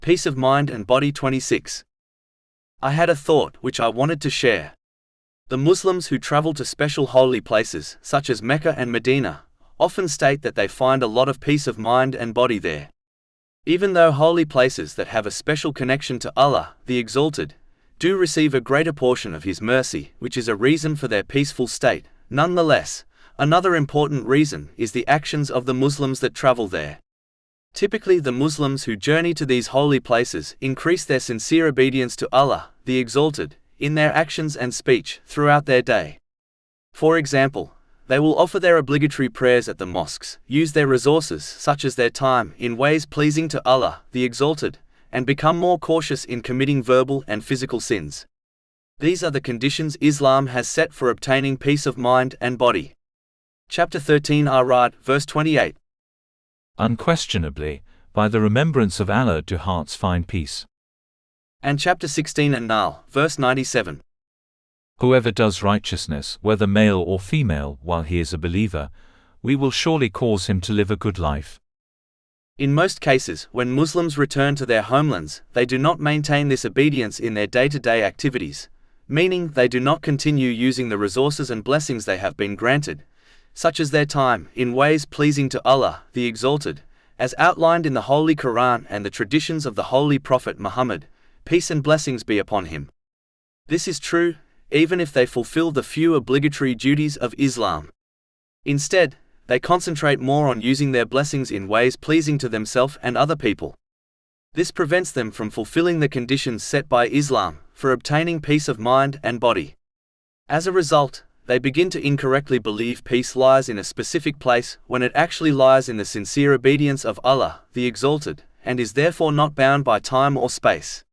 Peace of mind and body 26. I had a thought which I wanted to share. The Muslims who travel to special holy places, such as Mecca and Medina, often state that they find a lot of peace of mind and body there. Even though holy places that have a special connection to Allah, the Exalted, do receive a greater portion of His mercy, which is a reason for their peaceful state, nonetheless, another important reason is the actions of the Muslims that travel there. Typically, the Muslims who journey to these holy places increase their sincere obedience to Allah, the Exalted, in their actions and speech throughout their day. For example, they will offer their obligatory prayers at the mosques, use their resources such as their time in ways pleasing to Allah, the Exalted, and become more cautious in committing verbal and physical sins. These are the conditions Islam has set for obtaining peace of mind and body. Chapter 13 Arad, verse 28. Unquestionably, by the remembrance of Allah do hearts find peace. And chapter 16 An-Nahl, verse 97. Whoever does righteousness, whether male or female, while he is a believer, we will surely cause him to live a good life. In most cases, when Muslims return to their homelands, they do not maintain this obedience in their day-to-day activities, meaning they do not continue using the resources and blessings they have been granted, such as their time, in ways pleasing to Allah, the Exalted, as outlined in the Holy Quran and the traditions of the Holy Prophet Muhammad, peace and blessings be upon him. This is true, even if they fulfill the few obligatory duties of Islam. Instead, they concentrate more on using their blessings in ways pleasing to themselves and other people. This prevents them from fulfilling the conditions set by Islam for obtaining peace of mind and body. As a result, they begin to incorrectly believe peace lies in a specific place when it actually lies in the sincere obedience of Allah, the Exalted, and is therefore not bound by time or space.